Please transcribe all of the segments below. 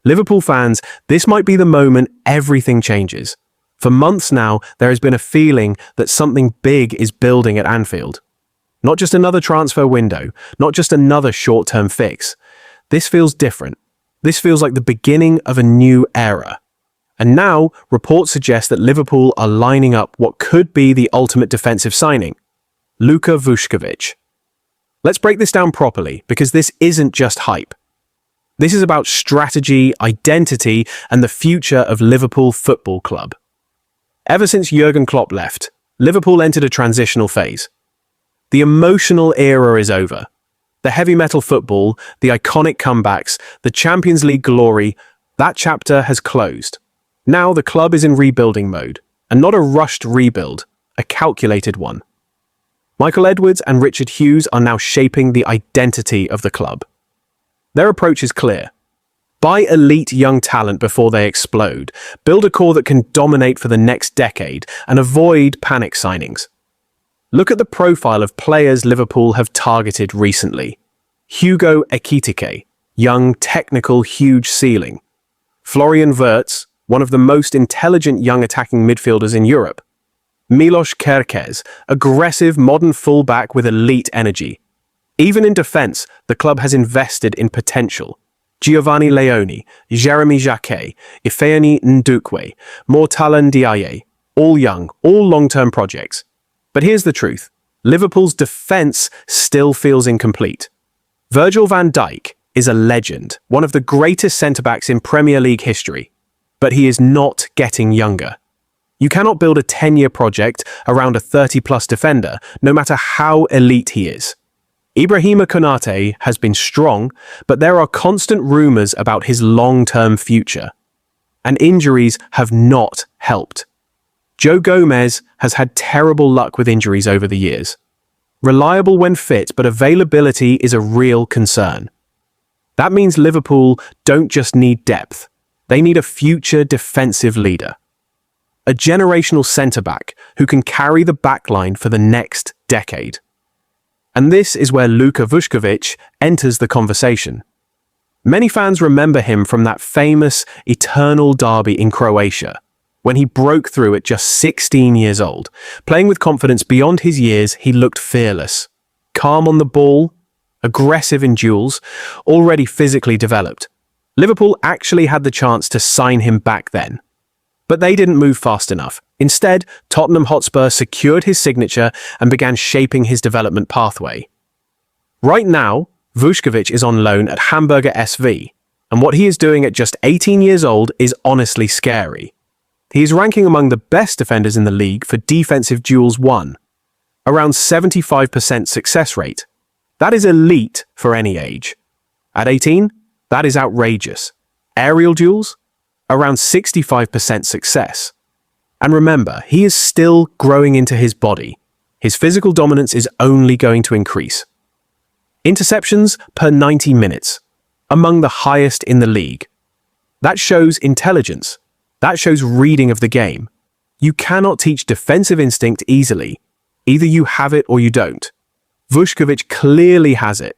Liverpool fans, this might be the moment everything changes. For months now, there has been a feeling that something big is building at Anfield. Not just another transfer window, not just another short-term fix. This feels different. This feels like the beginning of a new era. And now, reports suggest that Liverpool are lining up what could be the ultimate defensive signing, Luka Vuskovic. Let's break this down properly, because this isn't just hype. This is about strategy, identity, and the future of Liverpool Football Club. Ever since Jurgen Klopp left, Liverpool entered a transitional phase. The emotional era is over. The heavy metal football, the iconic comebacks, the Champions League glory, that chapter has closed. Now the club is in rebuilding mode, and not a rushed rebuild, a calculated one. Michael Edwards and Richard Hughes are now shaping the identity of the club. Their approach is clear. Buy elite young talent before they explode, build a core that can dominate for the next decade, and avoid panic signings. Look at the profile of players Liverpool have targeted recently. Hugo Ekitike, young, technical, huge ceiling. Florian Wirtz, one of the most intelligent young attacking midfielders in Europe. Milos Kerkez, aggressive modern fullback with elite energy. Even in defence, the club has invested in potential. Giovanni Leoni, Jeremy Jacquet, Ifeanyi Ndukwe, Mortala Ndiaye, all young, all long-term projects. But here's the truth. Liverpool's defence still feels incomplete. Virgil van Dijk is a legend, one of the greatest centre-backs in Premier League history. But he is not getting younger. You cannot build a 10-year project around a 30-plus defender, no matter how elite he is. Ibrahima Konate has been strong, but there are constant rumours about his long-term future. And injuries have not helped. Joe Gomez has had terrible luck with injuries over the years. Reliable when fit, but availability is a real concern. That means Liverpool don't just need depth. They need a future defensive leader. A generational centre-back who can carry the backline for the next decade. And this is where Luka Vuskovic enters the conversation. Many fans remember him from that famous eternal derby in Croatia, when he broke through at just 16 years old. Playing with confidence beyond his years, he looked fearless. Calm on the ball, aggressive in duels, already physically developed. Liverpool actually had the chance to sign him back then. But they didn't move fast enough. Instead, Tottenham Hotspur secured his signature and began shaping his development pathway. Right now, Vuskovic is on loan at Hamburger SV, and what he is doing at just 18 years old is honestly scary. He is ranking among the best defenders in the league for defensive duels won, around 75% success rate. That is elite for any age. At 18, that is outrageous. Aerial duels? Around 65% success. And remember, he is still growing into his body. His physical dominance is only going to increase. Interceptions per 90 minutes, among the highest in the league. That shows intelligence. That shows reading of the game. You cannot teach defensive instinct easily. Either you have it or you don't. Vuskovic clearly has it.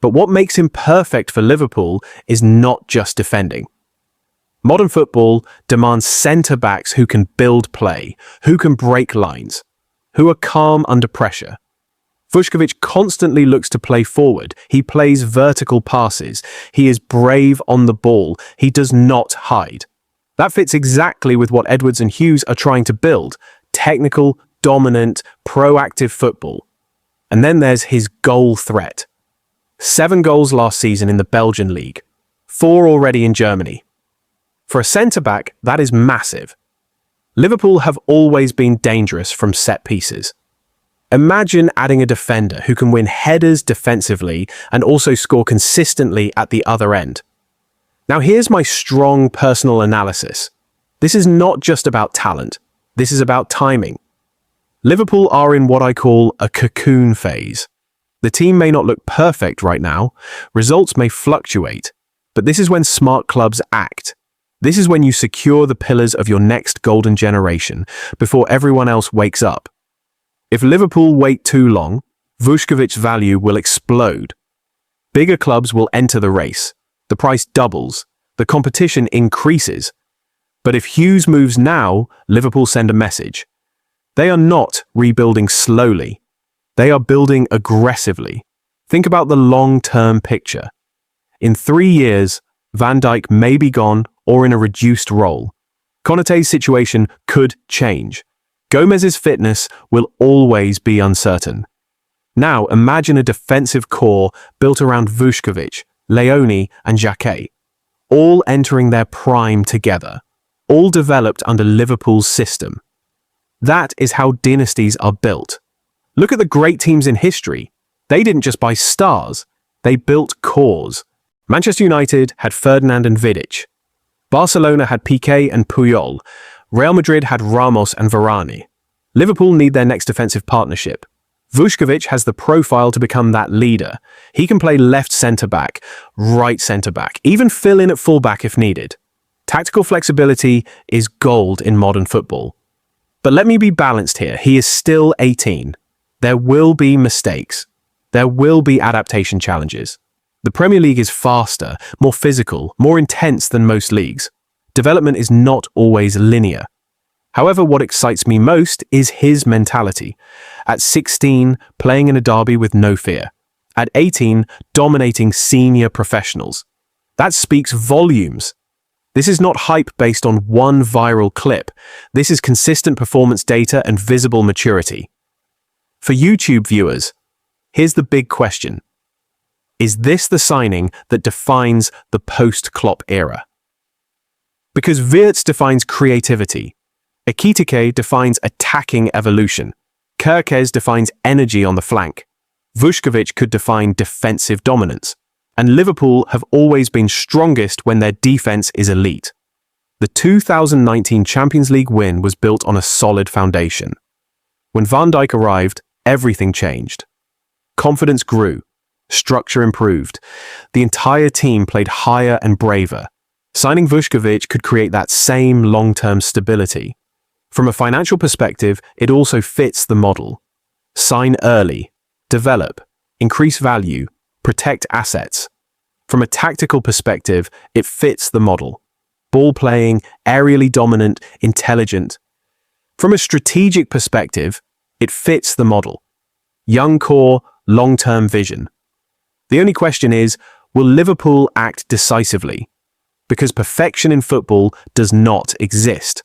But what makes him perfect for Liverpool is not just defending. Modern football demands centre-backs who can build play, who can break lines, who are calm under pressure. Vuskovic constantly looks to play forward. He plays vertical passes. He is brave on the ball. He does not hide. That fits exactly with what Edwards and Hughes are trying to build. Technical, dominant, proactive football. And then there's his goal threat. 7 goals last season in the Belgian league. 4 already in Germany. For a centre-back, that is massive. Liverpool have always been dangerous from set pieces. Imagine adding a defender who can win headers defensively and also score consistently at the other end. Now here's my strong personal analysis. This is not just about talent. This is about timing. Liverpool are in what I call a cocoon phase. The team may not look perfect right now. Results may fluctuate. But this is when smart clubs act. This is when you secure the pillars of your next golden generation before everyone else wakes up. If Liverpool wait too long, Vuskovic's value will explode. Bigger clubs will enter the race. The price doubles. The competition increases. But if Hughes moves now, Liverpool send a message. They are not rebuilding slowly. They are building aggressively. Think about the long-term picture. In 3 years, Van Dijk may be gone or in a reduced role. Konaté's situation could change. Gomez's fitness will always be uncertain. Now imagine a defensive core built around Vuskovic, Leone and Xhaka, all entering their prime together, all developed under Liverpool's system. That is how dynasties are built. Look at the great teams in history. They didn't just buy stars, they built cores. Manchester United had Ferdinand and Vidic. Barcelona had Piqué and Puyol. Real Madrid had Ramos and Varane. Liverpool need their next defensive partnership. Vuskovic has the profile to become that leader. He can play left centre-back, right centre-back, even fill in at full-back if needed. Tactical flexibility is gold in modern football. But let me be balanced here. He is still 18. There will be mistakes. There will be adaptation challenges. The Premier League is faster, more physical, more intense than most leagues. Development is not always linear. However, what excites me most is his mentality. At 16, playing in a derby with no fear. At 18, dominating senior professionals. That speaks volumes. This is not hype based on one viral clip. This is consistent performance data and visible maturity. For YouTube viewers, here's the big question. Is this the signing that defines the post-Klopp era? Because Wirtz defines creativity, Ekitike defines attacking evolution, Kerkez defines energy on the flank, Vuskovic could define defensive dominance, and Liverpool have always been strongest when their defense is elite. The 2019 Champions League win was built on a solid foundation. When Van Dijk arrived, everything changed. Confidence grew. Structure improved. The entire team played higher and braver. Signing Vuskovic could create that same long-term stability. From a financial perspective, it also fits the model. Sign early, develop, increase value, protect assets. From a tactical perspective, it fits the model. Ball playing, aerially dominant, intelligent. From a strategic perspective, it fits the model. Young core, long-term vision. The only question is, will Liverpool act decisively? Because perfection in football does not exist.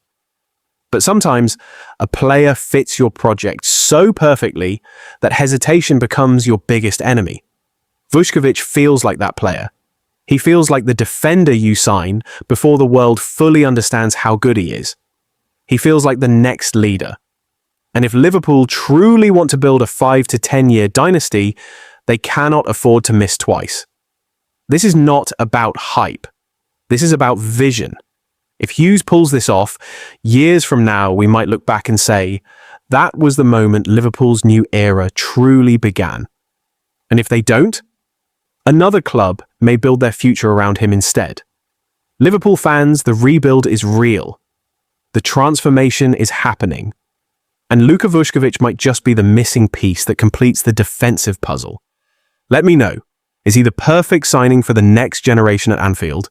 But sometimes, a player fits your project so perfectly that hesitation becomes your biggest enemy. Vuskovic feels like that player. He feels like the defender you sign before the world fully understands how good he is. He feels like the next leader. And if Liverpool truly want to build a 5 to 10 year dynasty, they cannot afford to miss twice. This is not about hype. This is about vision. If Hughes pulls this off, years from now we might look back and say, that was the moment Liverpool's new era truly began. And if they don't, another club may build their future around him instead. Liverpool fans, the rebuild is real. The transformation is happening. And Luka Vuskovic might just be the missing piece that completes the defensive puzzle. Let me know, is he the perfect signing for the next generation at Anfield?